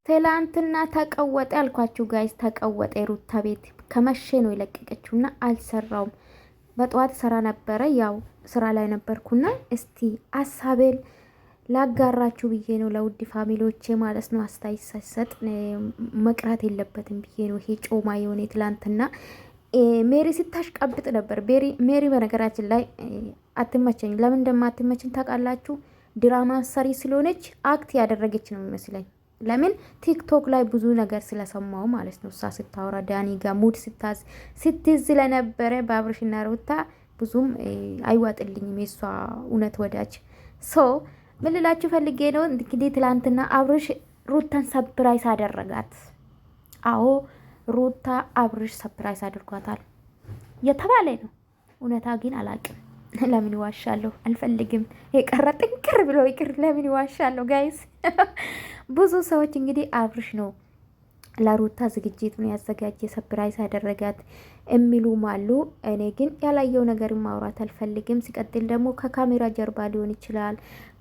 ትላንትና ተቀወጠ ያልኳችሁ ጋይስ ተቀወጠ። ሩታ ቤት ከመሸ ነው የለቀቀችውና አልሰራውም። በጠዋት ስራ ነበረ፣ ያው ስራ ላይ ነበርኩና እስቲ ሀሳቤን ላጋራችሁ ብዬ ነው ለውድ ፋሚሊዎቼ ማለት ነው። አስተያየት ሳይሰጥ መቅራት የለበትም ብዬ ነው። ይሄ ጮማ የሆነ ትላንትና ሜሪ ስታሽቃብጥ ነበር። ሜሪ በነገራችን ላይ አትመቸኝ። ለምን እንደማትመቸኝ ታውቃላችሁ? ድራማ ሰሪ ስለሆነች አክት ያደረገች ነው የሚመስለኝ። ለምን ቲክቶክ ላይ ብዙ ነገር ስለሰማው ማለት ነው። እሷ ስታወራ ዳኒ ጋር ሙድ ስትይዝ ስለነበረ በአብርሽና ሩታ ብዙም አይዋጥልኝም የሷ እውነት ወዳጅ። ሶ ምን ልላችሁ ፈልጌ ነው እንግዲህ ትላንትና አብርሽ ሩታን ሰፕራይዝ አደረጋት። አዎ ሩታ አብርሽ ሰፕራይዝ አድርጓታል የተባለ ነው። እውነታ ግን አላቅም። ለምን ይዋሻለሁ? አልፈልግም። የቀረ ጥንቅር ብሎ ይቅር። ለምን ይዋሻለሁ ጋይስ? ብዙ ሰዎች እንግዲህ አብርሽ ነው ለሩታ ዝግጅቱን ያዘጋጀ ሰፕራይዝ ያደረጋት የሚሉም አሉ። እኔ ግን ያላየው ነገር ማውራት አልፈልግም። ሲቀጥል ደግሞ ከካሜራ ጀርባ ሊሆን ይችላል፣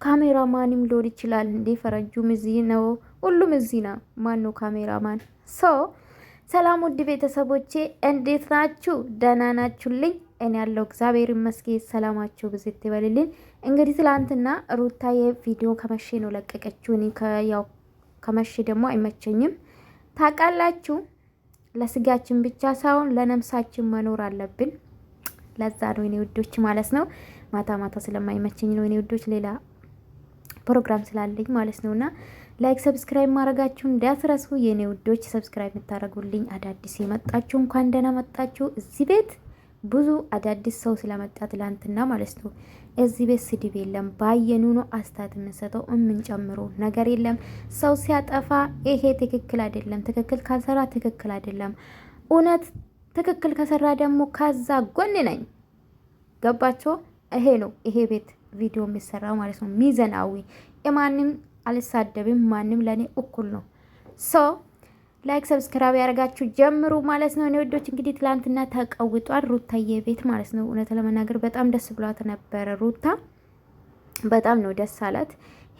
ካሜራማንም ሊሆን ይችላል። እንዴ ፈረንጁም እዚህ ነው፣ ሁሉም እዚህ ነው። ማን ነው ካሜራማን? ሰላም ውድ ቤተሰቦቼ እንዴት ናችሁ? ደህና ናችሁልኝ? እኔ ያለው እግዚአብሔር ይመስገን። ሰላማችሁ ብዝት ይበልልኝ። እንግዲህ ትላንትና ሩታዬ ቪዲዮ ከመሸ ነው ለቀቀችው። እኔ ያው ከመሸ ደግሞ አይመቸኝም ታውቃላችሁ። ለስጋችን ብቻ ሳይሆን ለነፍሳችን መኖር አለብን። ለዛ ነው እኔ ውዶች ማለት ነው። ማታ ማታ ስለማይመቸኝ ነው እኔ ውዶች፣ ሌላ ፕሮግራም ስላለኝ ማለት ነውና ላይክ ሰብስክራይብ ማድረጋችሁን እንዳትረሱ የኔ ውዶች። ሰብስክራይብ የምታደርጉልኝ አዳዲስ የመጣችሁ እንኳን ደህና መጣችሁ። እዚህ ቤት ብዙ አዳዲስ ሰው ስለመጣ ትላንትና ማለት ነው። እዚህ ቤት ስድብ የለም፣ ባየኑ ነው አስታት የምንሰጠው የምንጨምረው ነገር የለም። ሰው ሲያጠፋ ይሄ ትክክል አይደለም፣ ትክክል ካልሰራ ትክክል አይደለም፣ እውነት ትክክል ከሰራ ደግሞ ከዛ ጎን ነኝ። ገባቸው? ይሄ ነው ይሄ ቤት ቪዲዮ የሚሰራው ማለት ነው። ሚዘናዊ የማንም አልሳደብም፣ ማንም ለኔ እኩል ነው። ላይክ ሰብስክራይብ ያደርጋችሁ ጀምሩ ማለት ነው። እኔ ወዶች እንግዲህ ትላንትና ተቀውጧል ሩታዬ ቤት ማለት ነው። እውነት ለመናገር በጣም ደስ ብሏት ነበረ። ሩታ በጣም ነው ደስ አላት።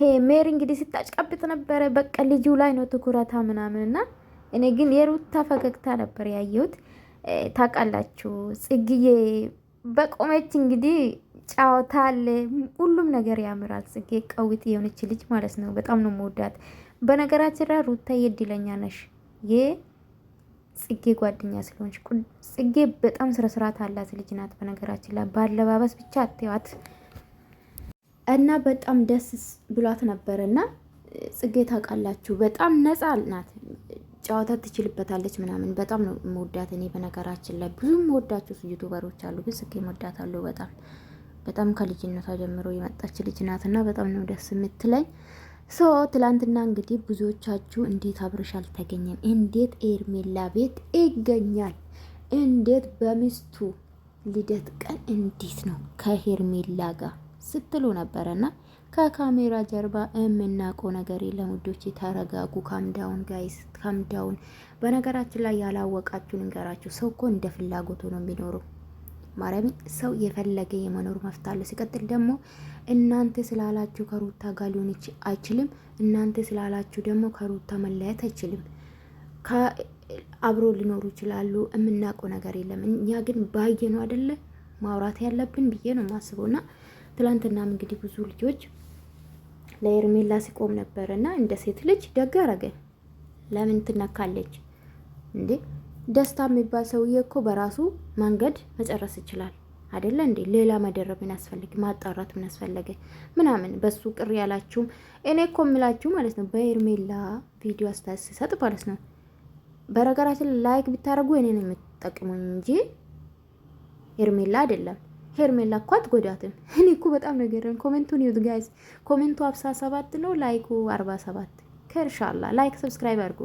ይሄ ሜሪ እንግዲህ ስታጭቀብጥ ነበረ። በቃ ልጁ ላይ ነው ትኩረታ ምናምንና እኔ ግን የሩታ ፈገግታ ነበር ያየሁት። ታውቃላችሁ ጽግዬ በቆመች እንግዲህ ጫወታል፣ ሁሉም ነገር ያምራል። ጽጌ ቀዊት የሆነች ልጅ ማለት ነው። በጣም ነው መወዳት። በነገራችን ላይ ሩታ የድለኛ ነሽ የጽጌ ጓደኛ ስለሆንሽ። ጽጌ በጣም ስነ ስርዓት አላት ልጅ ናት። በነገራችን ላይ ባለባበስ ብቻ አትዋት እና በጣም ደስ ብሏት ነበርና ጽጌ ታውቃላችሁ በጣም ነፃ ናት። ጨዋታ ትችልበታለች ምናምን። በጣም ነው መወዳት እኔ። በነገራችን ላይ ብዙ መወዳቸው ዩቲዩበሮች አሉ፣ ግን ጽጌ መወዳታለሁ በጣም ከልጅነቷ ጀምሮ የመጣች ልጅ ናትና በጣም ነው ደስ የምትለኝ። ትላንትና እንግዲህ ብዙዎቻችሁ እንዴት አብርሽ አልተገኘም፣ እንዴት ኤርሜላ ቤት ይገኛል፣ እንዴት በሚስቱ ልደት ቀን እንዴት ነው ከሄርሜላ ጋር ስትሉ ነበረና ከካሜራ ጀርባ የምናውቀው ነገር የለም ውዶቼ። ተረጋጉ። ካምዳውን ጋይስ ካምዳውን። በነገራችን ላይ ያላወቃችሁ ልንገራችሁ፣ ሰው እኮ እንደ ፍላጎቱ ነው የሚኖረው። ማርያም ሰው የፈለገ የመኖር መፍት አለ። ሲቀጥል ደግሞ እናንተ ስላላችሁ ከሩታ ጋር ሊሆን አይችልም። እናንተ ስላላችሁ ደግሞ ከሩታ መለያየት አይችልም። አብሮ ሊኖሩ ይችላሉ። የምናውቀው ነገር የለም። እኛ ግን ባየ ነው አይደለ ማውራት ያለብን ብዬ ነው የማስበውና ትላንትናም እንግዲህ ብዙ ልጆች ለኤርሜላ ሲቆም ነበርና እንደ ሴት ልጅ ደግ አረገ። ለምን ትነካለች እንዴ? ደስታ የሚባል ሰውዬ እኮ በራሱ መንገድ መጨረስ ይችላል አይደለ እንዴ? ሌላ መደረብ ምን ያስፈልግ? ማጣራት ምን ያስፈልግ? ምናምን በሱ ቅር ያላችሁም እኔ እኮ የምላችሁ ማለት ነው በኤርሜላ ቪዲዮ አስተያየት ሲሰጥ ማለት ነው። በነገራችን ላይክ ብታረጉ እኔ ነው የምትጠቅሙኝ እንጂ ኤርሜላ አይደለም። ሄርሜላ እኮ አትጎዳትም። እኔ እኮ በጣም ነገርን ኮሜንቱን ይዩት ጋይስ። ኮሜንቱ 57 ነው፣ ላይኩ 47። ከርሻላ ላይክ ሰብስክራይብ አድርጉ።